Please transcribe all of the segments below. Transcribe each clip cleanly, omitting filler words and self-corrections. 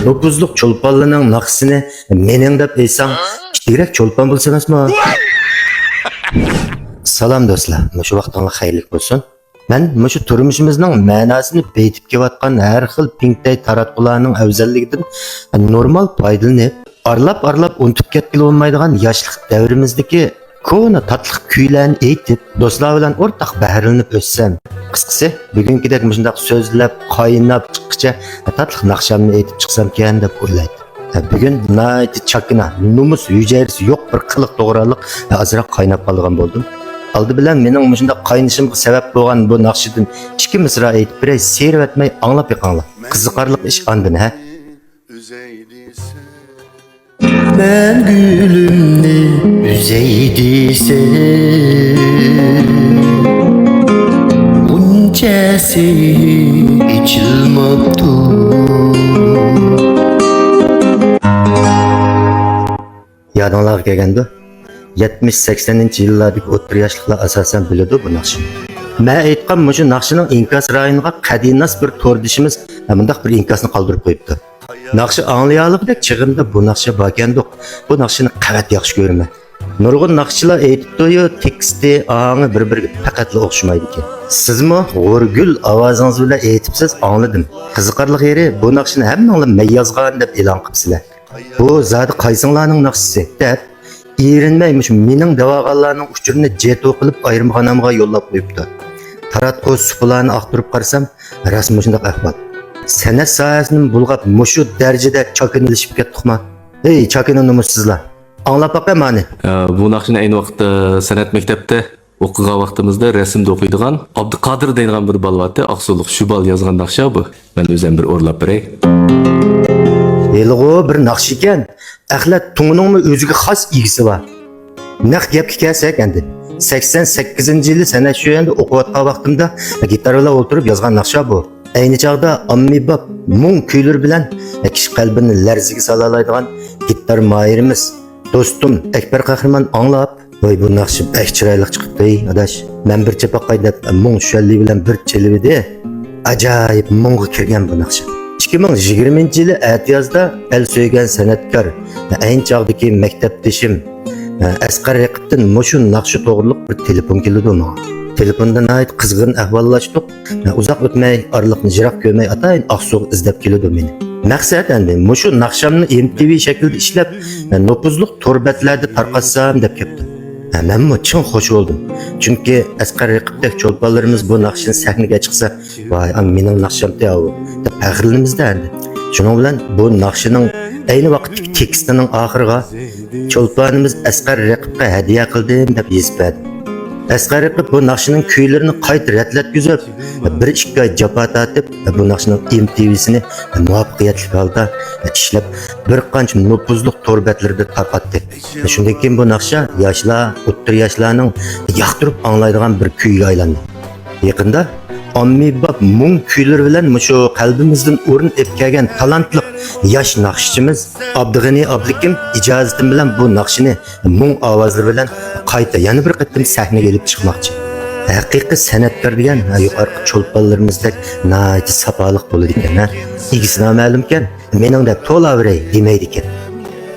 Nopuzluq cho'lponlining naqsini mening deb aytsang, kichikroq cho'lpon bo'lsa emasmi? Salom do'stlar, shu vaqtingiz xayrli bo'lsin. Men shu turmushimizning ma'nosini betib kelayotgan har xil pinkday taratqularning afzalligidan normal foydalanib, arlab unutib ketgili bo'lmaydigan yoshlik davrimizdagi ko'na tatliq kuylarni aytib, do'stlar bilan o'rtaq bahrilanib o'tsam. Qisqasi, bugünkidek shunday so'zlab, qaynab chiqqıcha tatliq naqshamni aytib chiqsam ekan deb o'ylaydi. Bugun nayti chakina, numus yujarisi yo'q bir qiliq to'g'riliq azroq qaynab qolgan bo'ldim. Aldı bilan mening shunday qaynishimga sabab bo'lgan bu naqshidan ikki misra aytib beray, seyretmay anglab yiqinglar. Qiziqarli ish andin ha. Ben gülümni üzeydi sen, bunchasi içilmabdı. Yadınlar kelgandi. 70-80 yillardagi o'ttir yoshliklar asosan biladi bu naqshni. Men aytgan shu naqshning inkas rayoniga qadinas bir to'rdishimiz bunday bir inkasni qoldirib qo'yibdi. Naqshi anglayolibdek chig'imda bu naqsha borgandiq. Bu naqshni qavat yaxshi ko'raman. Nurg'un naqshchilar aytibdi-yu, teksti, angi bir-biriga faqatla o'xshamaydi ekan. Sizmi g'urgul ovozingiz bilan aytibsiz, angladim. Qiziqarli yeri bu naqshni hammanglar men yozgan deb e'lon qilibsizlar. Bu zodi qaysinglarning naqshisi deb erinmeymiş mening da'vogarlarning uchurini jeto qilib ayrimxonamga yo'llab qo'yibdi. Taratqu supularni aqtirib qarsam, rasmi shunday ahvol. San'at sohasini bulg'ab mushu darajada chokinilishib ketdikmi? Ey, chokinilmishsizlar. Anglab boqamani. Bu naqshni ayni vaqtda san'at maktabida o'qigan vaqtimizda rasmda o'qiydigan Abduqodir degan bir balvati Aqsuliq shu bal yozgan naqsha bu. Men o'zim bir o'rlab beray. Elg'o bir naqsh ekan. Axlat tunguningmi o'ziga xos igisi bor. Naq gapga kelsak endi 88-yili san'at shu endi o'qiyotgan vaqtimda gitarada o'tirib yozgan naqsha bu. Ayni chog'da ommabop mung kuylar bilan kishi qalbini larziga sola oladigan gitar mohirimiz do'stim Akbar Qahramon anglab, "Voy bu naqsh bak chiroyli chiqibdi, adash. Men bir chapaqay deb mung shualli bilan bir chelib edi. Ajoyib mungga kirgan bu naqsh." 2020-yili Atiyazda el söygen sanatkar, ayni chog'dagi maktabdeshim Asqar Raqibdan mushu naqshi to'g'riliq bir telefon keldi menga. Telefonda nayt qizg'in ahvollashdik. Uzoq o'tmay, orliqni jiroq ko'rmay atayin Aqsuq izlab keldi meni. Maqsad endi mushu naqshamni MTV shaklida ishlab, nopuzliq torbatlarda tarqatsam deb keldi. Men chin xush bo'ldim. Chunki Asqar Raqibdek cho'lponlarimiz bu naqshni sahnaga chiqsa, voy, mening naqshamda deb faxrlanamizda endi. Shuning bilan bu naqshning ayni vaqtdagi tekstining oxiriga cho'lponimiz Asqar Raqibga hadiya qildim deb yozib berdi. Asqar Raqib bu naqshning kuylarini qayta ratlatkizib, 1-2 oy jafo tortib, bu naqshning MTV'sini muvaffaqiyatli holda ishlab, bir qancha nopuzliq torbatlarda tarqatdi. Shundan keyin bu naqsha yoshlar, o'ttir yoshlarning yoqtirib anglaydigan bir kuyga aylandi. Yaqinda ommabop mung kuylar bilan shu qalbimizdan o'rin olib kelgan talantli yosh naqshchimiz Abdug'ani Ablikim ijozatim bilan bu naqshini mung ovozlari bilan qayta yana bir qatim sahnaga olib chiqmoqchi. Haqiqiy san'atkor degan yuqorqi cho'lponlarimizdek nayti safoliq bo'ladi ekan, ha. Igisi noma'lum ekan, mening deb to'laveray demaydi ekan.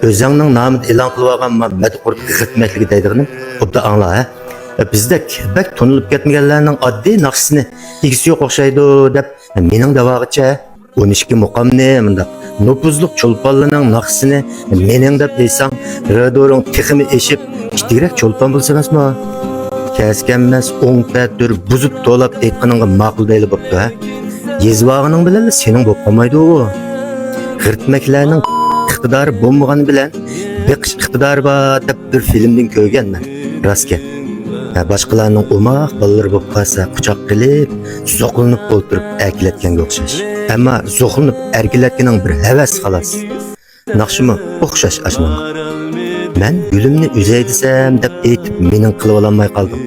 O'zingning nomini e'lon qilib olgan madhur xizmatligi deydiganim, obda angla, ha. Bizdek bak tonilib ketmaganlarning oddiy naqshisini igisi yo'q o'xshaydi deb mening davog'icha 12 muqomni bundaq nopuzliq cho'lponlarning naqshisini mening deb deysang, radoring teximi eshib, kichikroq cho'lpon bo'lsa emasmi? Kaskanmas o'ng ta'tir buzib to'lab aytganingga ma'qul deyli bo'pti, ha. Yezvog'ining bilan sening bo'lib qolmaydi u. G'irtmaklarning iqtidori bo'lmagani bilan beqish iqtidori bor deb bir filmdan ko'rganman. Rostga. Boshqalarning umoq bolalar bo'lib qolsa, quchoq qilib, zo'qilib o'ltirib akilatganga o'xshash. Ammo zo'qilib erkilatganing bir havas xolos. Naqshimi o'xshash ashunga. Men gulimni uzay desam deb aytib, mening qilib ololmay qoldim.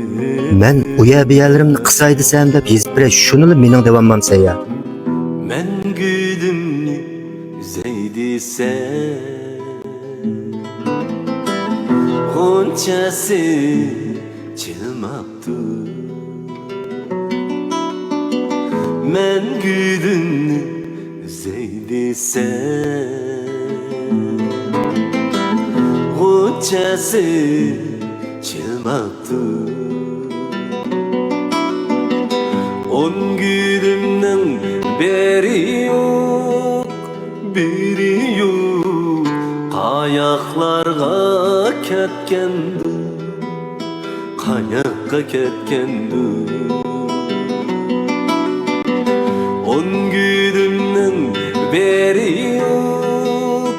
Men uya biyalarimni qisay desam deb yezib beray, shuni mening davomamsa ya. Men gulimni uzay desam, g'unchasi chilmabdi. Men gülünü sen Gonçası çılmaktı On gülümden beri yok biri yok Kayaklarga ketkendi Kayakka ketkendi On gülümden beri yok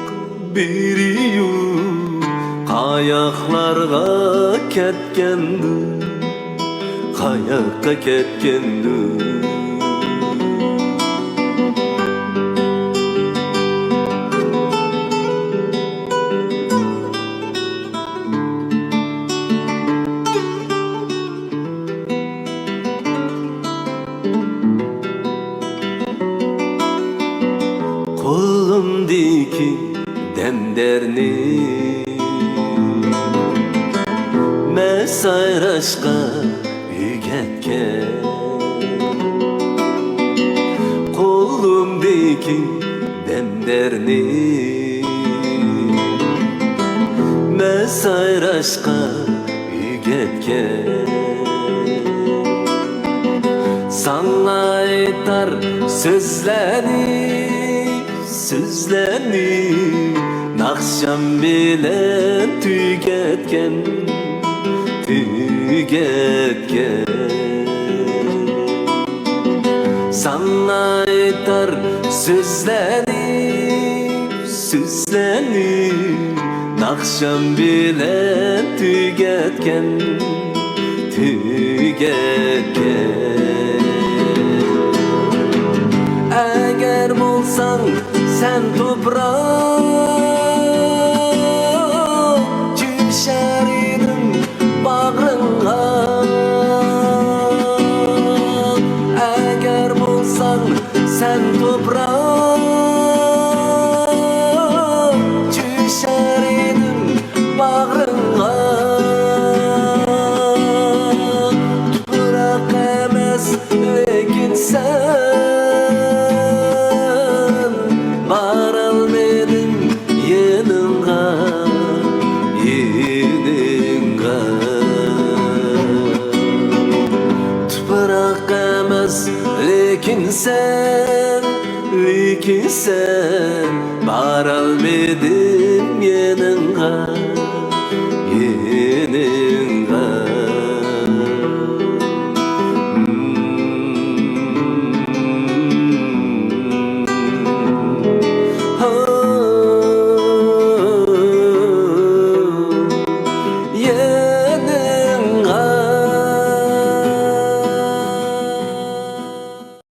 biri yok Kayaklarga ketkendi Kayakka ketkendi Kolumdaki demderni Mesayraşka ügetken Kolumdaki demderni Mesayraşka ügetken Sana aytar sözlerini Sözlerini Nakşam bilen tügetken Tügetken Sana aytar sözlerini Sözlerini Nakşam bilen tügetken Tügetken Eğer bolsan sen toprağa Düşer idim bağrına Eğer bolsan sen toprağa Düşer idim bağrına Toprak emez lekin sen Lekin sen baralmedin yanına